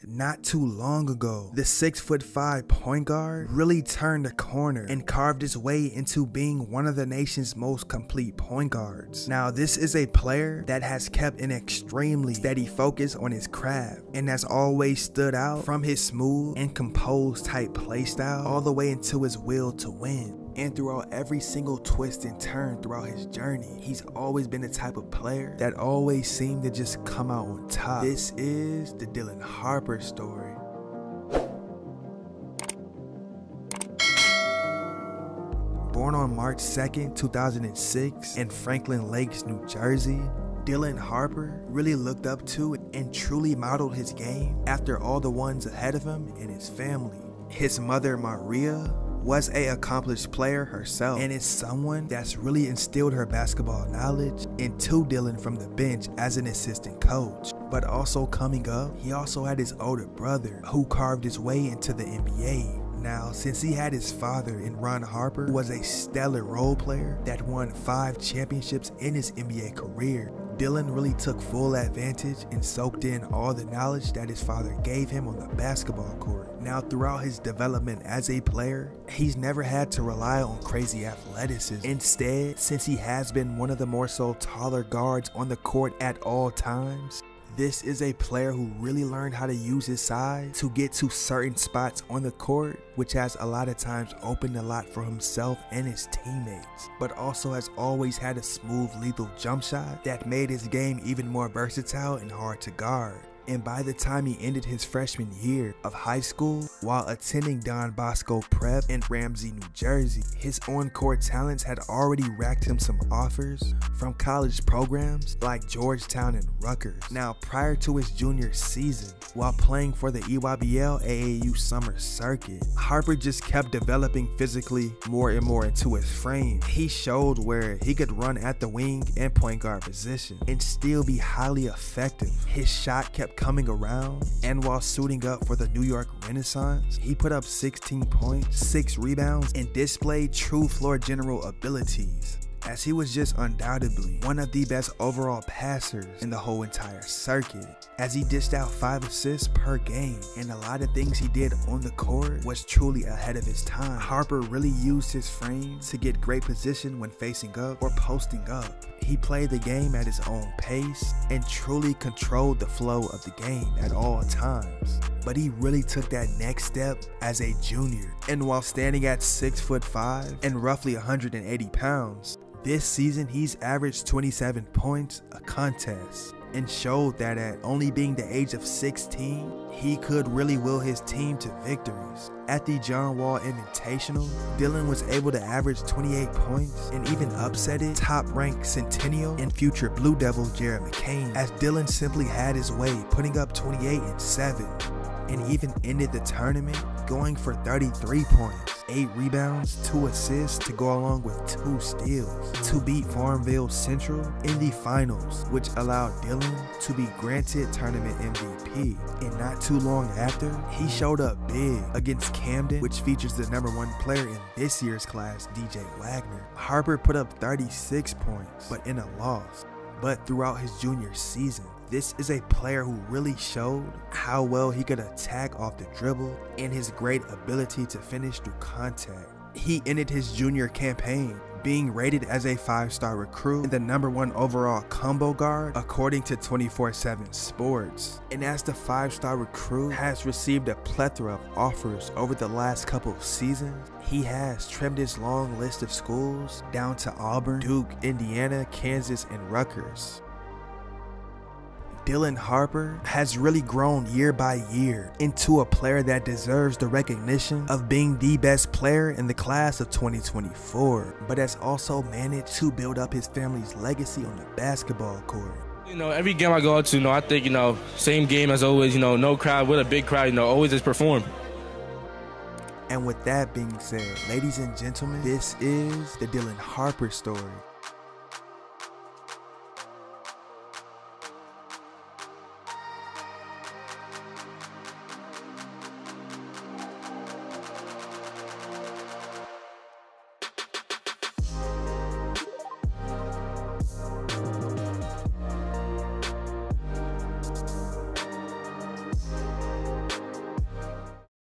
Not too long ago, the 6'5" point guard really turned a corner and carved his way into being one of the nation's most complete point guards. Now, this is a player that has kept an extremely steady focus on his craft and has always stood out from his smooth and composed type playstyle all the way into his will to win. And throughout every single twist and turn throughout his journey, he's always been the type of player that always seemed to just come out on top. This is the Dylan Harper story. Born on March 2nd, 2006 in Franklin Lakes, New Jersey, Dylan Harper really looked up to and truly modeled his game after all the ones ahead of him and his family. His mother, Maria, was an accomplished player herself and is someone that's really instilled her basketball knowledge into Dylan from the bench as an assistant coach. But also coming up, he also had his older brother who carved his way into the NBA. Now, since he had his father in Ron Harper, who was a stellar role player that won 5 championships in his NBA career, Dylan really took full advantage and soaked in all the knowledge that his father gave him on the basketball court. Now, throughout his development as a player, he's never had to rely on crazy athleticism. Instead, since he has been one of the more so taller guards on the court at all times, this is a player who really learned how to use his size to get to certain spots on the court, which has a lot of times opened a lot for himself and his teammates, but also has always had a smooth, lethal jump shot that made his game even more versatile and hard to guard. And by the time he ended his freshman year of high school while attending Don Bosco Prep in Ramsey, New Jersey, his on-court talents had already racked him some offers from college programs like Georgetown and Rutgers. Now, prior to his junior season, while playing for the EYBL AAU summer circuit, Harper just kept developing physically more and more into his frame. He showed where he could run at the wing and point guard position and still be highly effective. His shot kept coming around, and while suiting up for the New York Renaissance, he put up 16 points, 6 rebounds, and displayed true floor general abilities, as he was just undoubtedly one of the best overall passers in the whole entire circuit, as he dished out 5 assists per game, and a lot of things he did on the court was truly ahead of his time. Harper really used his frame to get great position when facing up or posting up. He played the game at his own pace and truly controlled the flow of the game at all times. But he really took that next step as a junior, and while standing at 6'5" and roughly 180 pounds, this season he's averaged 27 points a contest and showed that at only being the age of 16, he could really will his team to victories. At the John Wall Invitational, Dylan was able to average 28 points and even upsetted top-ranked Centennial and future Blue Devil Jared McCain, as Dylan simply had his way, putting up 28 and 7. And even ended the tournament going for 33 points, 8 rebounds, 2 assists to go along with 2 steals to beat Farmville Central in the finals, which allowed Dylan to be granted tournament MVP. And not too long after, he showed up big against Camden, which features the #1 player in this year's class, DJ Wagner. Harper put up 36 points, but in a loss. But throughout his junior season, this is a player who really showed how well he could attack off the dribble and his great ability to finish through contact. He ended his junior campaign being rated as a 5-star recruit and the #1 overall combo guard according to 24/7 Sports. And as the 5-star recruit has received a plethora of offers over the last couple of seasons, he has trimmed his long list of schools down to Auburn, Duke, Indiana, Kansas, and Rutgers. Dylan Harper has really grown year by year into a player that deserves the recognition of being the best player in the class of 2024, but has also managed to build up his family's legacy on the basketball court. Every game I go out to, I think, same game as always, no crowd, with a big crowd, always just perform. And with that being said, ladies and gentlemen, this is the Dylan Harper story.